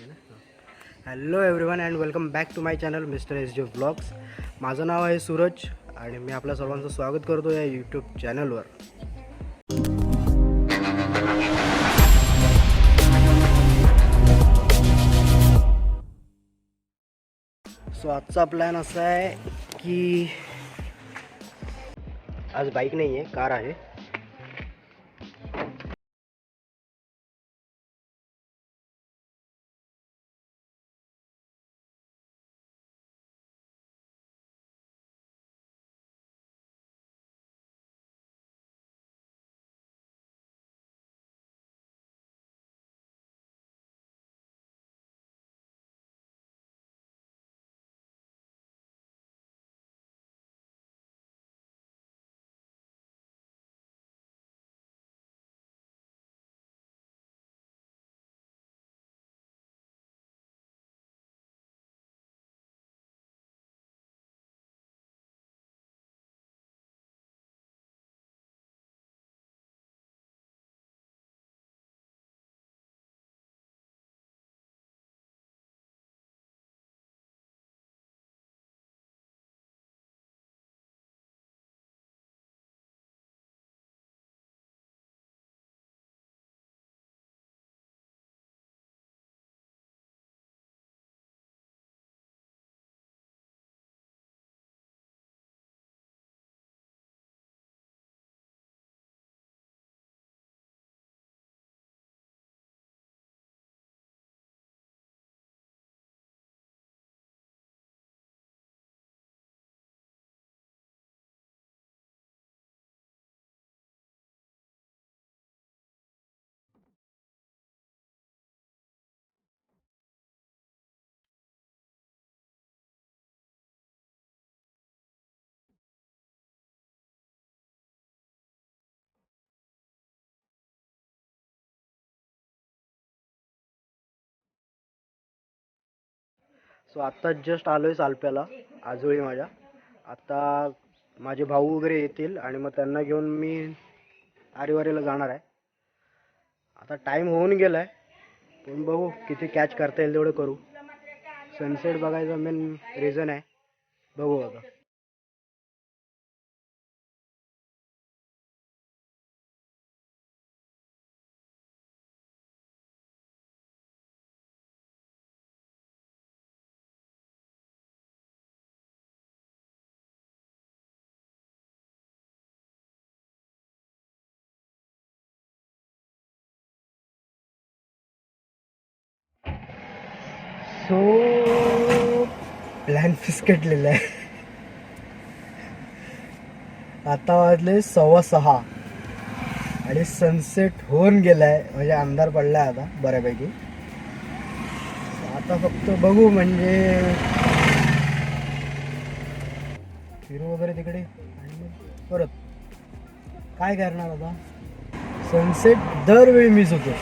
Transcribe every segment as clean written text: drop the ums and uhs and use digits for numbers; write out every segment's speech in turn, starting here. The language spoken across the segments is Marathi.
Hello everyone and welcome back to my channel mister S J vlogs. माझं नाव आहे सूरज आणि मी आपल्या सर्वांचं स्वागत करतो या यूट्यूब चॅनलवर. सो आजचा प्लॅन असा आहे की आज बाईक नाही आहे, कार आहे. सो आत्ता जस्ट आलो आहे सालप्याला, आजोळी माझ्या. आता माझे भाऊ वगैरे येतील आणि मग त्यांना घेऊन मी आरेवारीला जाणार आहे. आता टाईम होऊन गेला आहे, पण बघू किती कॅच करता येईल तेवढं करू. सनसेट बघायचं मेन रिझन आहे, बघू आता. सो प्लॅन फिसकटलेला आहे. आता वाजले 6:15 आणि सनसेट होऊन गेलाय, म्हणजे अंधार पडलाय आता बऱ्यापैकी. आता फक्त बघू, म्हणजे फिरू वगैरे तिकडे आणि मग परत काय करणार. आता सनसेट दरवेळी मिस होतो.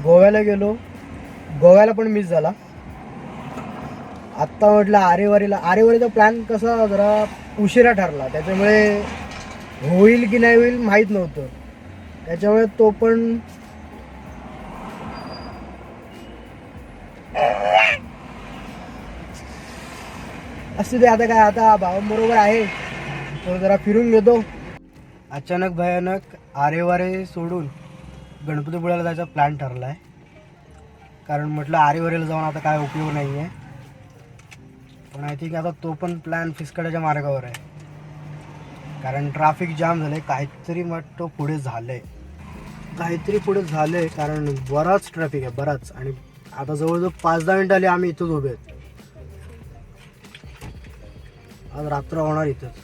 गोव्याला गेलो, गोव्याला पण मिस झाला. आत्ता म्हटलं आरेवारीचा प्लॅन कसा जरा उशिरा ठरला, त्याच्यामुळे होईल की नाही होईल माहीत नव्हतं. त्याच्यामुळे तो पण असू दे. आता काय, आता भावांबरोबर आहे तो जरा फिरून घेतो. अचानक भयानक आरेवारे सोडून गणपतीपुळ्याला जायचा प्लॅन ठरला आहे. कारण म्हटलं आरेवारीला जाऊन आता काय उपयोग नाही आहे. पण आय थिंक आता तो पण प्लॅन फिसकटाच्या मार्गावर आहे. कारण ट्रॅफिक जाम झालं आहे, काहीतरी वाटतं पुढे झालं आहे, कारण बराच ट्रॅफिक आहे, बराच. आणि आता जवळजवळ 5-10 मिनिटं आली आम्ही इथंच उभे आहेत. आज रात्र होणार इथंच.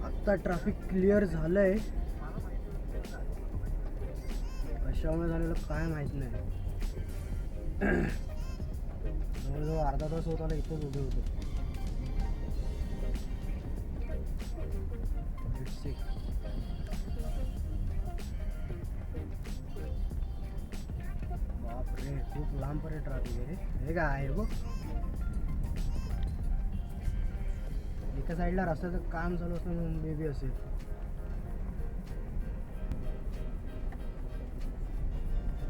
आत्ता ट्रॅफिक क्लिअर झालं आहे, कशामुळे झालेलं काय माहीत नाही. जवळजवळ अर्धा तास होत आला इथंच उभे होतो. बापरे, खूप लांबपर्यंत ट्रॅफिक आहे. हे काय आहे बघ, एका साईडला रस्त्याचं काम चालू असतं, मे बी असेल.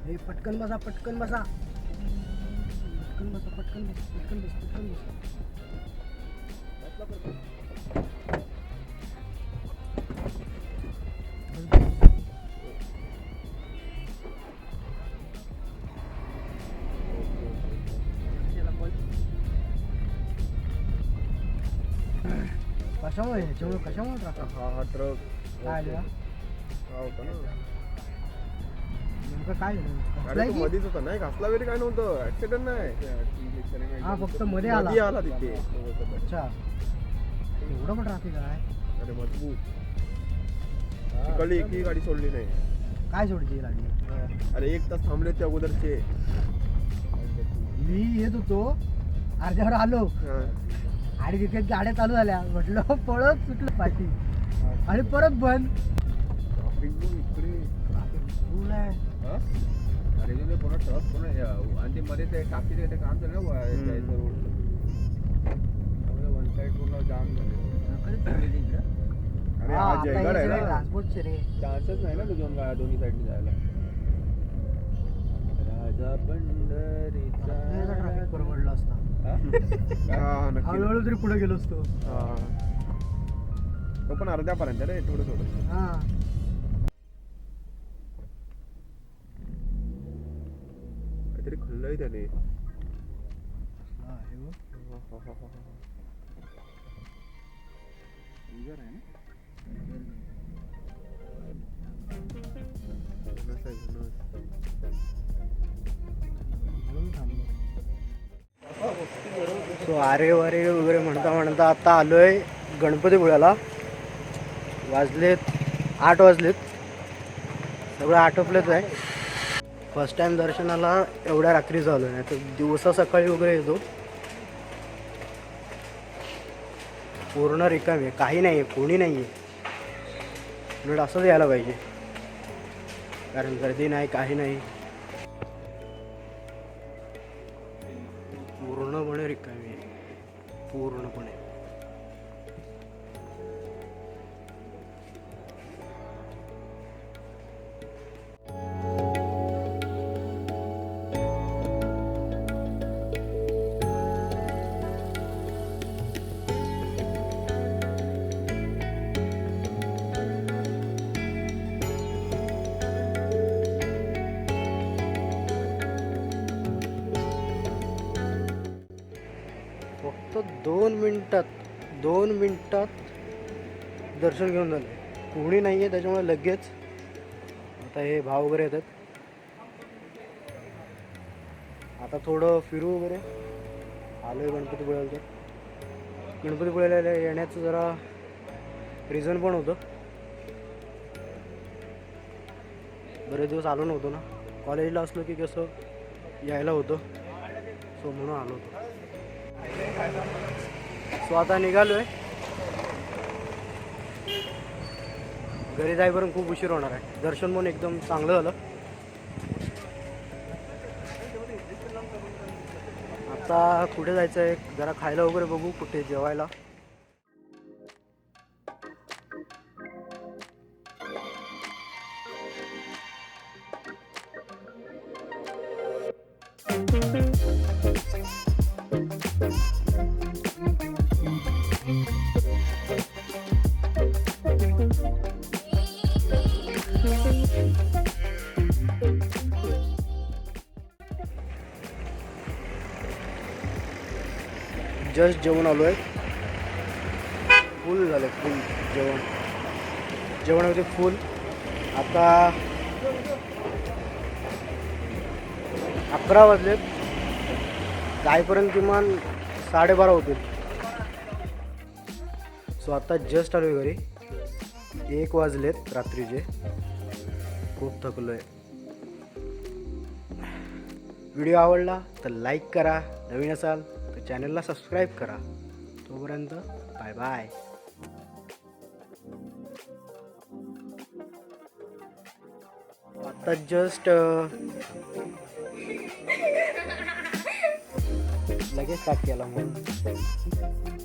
हे पटकन बसा पटकन बसा पटकन बसा पटकन बस पटकन बस पटकन बस. कशामुळे ह्याच्यामुळे कशामुळे ट्रॅफिक हा ट्रक काय आलं हा होता ना. नेमकं काय झालं अरे घसलाय तो की? मध्येच होता नाही घासला वगैरे काय नव्हतं ऍक्सिडेंट नाही. हा फक्त मध्ये आला. मध्ये आला तिथे. अच्छा एवढं पण ट्रॅफिक आहे. अरे मजबूत तिकडली एकही गाडी सोडली नाही. काय सोडची गाडी? अरे 1 तास थांबले ते अगोदरचे. मी येत होतो अर्ध्यावर आलो हा. आणि तिथे गाड्या चालू झाल्या म्हटलं पळत सुटलं पाठी आणि परत बंद. ट्रॅफिक बघ इकडे. ट्रॅफिक फुल आहे. हा? अरे इथून ते पूर्ण ट्रक पूर्ण आणि ते मध्ये ते टाकीचं ते काम झालं ना जायचं रोडचं. त्यामुळे वन साईड पूर्ण जाम झाले तिकडे. अरे हा जयगड आहे ना. ट्रान्सपोर्टचे रे. चान्सच नाही ना दोन्ही साईडने जायला. राजा पंढरीचा ट्रॅफिक परवडलं असतं. हा? हा नक्की. हळूहळू तरी पुढे गेलो असतो. हा. तो पण अर्ध्यापर्यंत रे थोडं थोडं. हा काहीतरी खाल्लंय त्याने. User आहे ना? घनस आहे, घनस. सो आरे वारे वगैरे म्हणता म्हणता आता आलोय गणपतीपुळ्याला. वाजलेत 8 वाजलेत. सगळं आटोपलेच आहे. फर्स्ट टाइम दर्शनाला एवढ्या रात्री झालो नाही तर दिवसा सकाळी वगैरे येतो. पूर्ण रिकामी आहे. काही नाही आहे कोणी नाही आहे. उलट असंच यायला पाहिजे कारण गर्दी नाही काही नाही. पूर्णपणे रिकामी आहे पूर्णपणे. फक्त 2 मिनिटात दर्शन घेऊन झालं. कोणी नाही आहे त्याच्यामुळे लगेच आता हे भाव वगैरे येतात. आता थोडं फिरू वगैरे. आलो आहे गणपतीपुळ्याला. तर गणपतीपुळ्याला येण्याचं जरा रिझन पण होतं. बरेच दिवस आलो नव्हतो ना. कॉलेजला असलो की कसं यायला होतं. सो म्हणून आलो होतो. सो आता निघालोय. घरी जाईपर्यंत खूप उशीर होणार आहे. दर्शन पण एकदम चांगलं झालं. आता कुठे जायचं आहे जरा खायला वगैरे बघू कुठे जेवायला. जस्ट जेवण आलो आहे. फुल झालं फुल जेवण होते फुल. आता 11 वाजलेत. जाईपर्यंत किमान 12:30 होतील. सो आता जस्ट आलो घरी. 1 वाजलेत रात्रीचे. खूप थकलो आहे. व्हिडिओ आवडला तर लाईक करा. नवीन असाल तर चॅनलला सबस्क्राईब करा. तोपर्यंत बाय बाय. आता जस्ट लगेच स्टार्ट केला म्हणून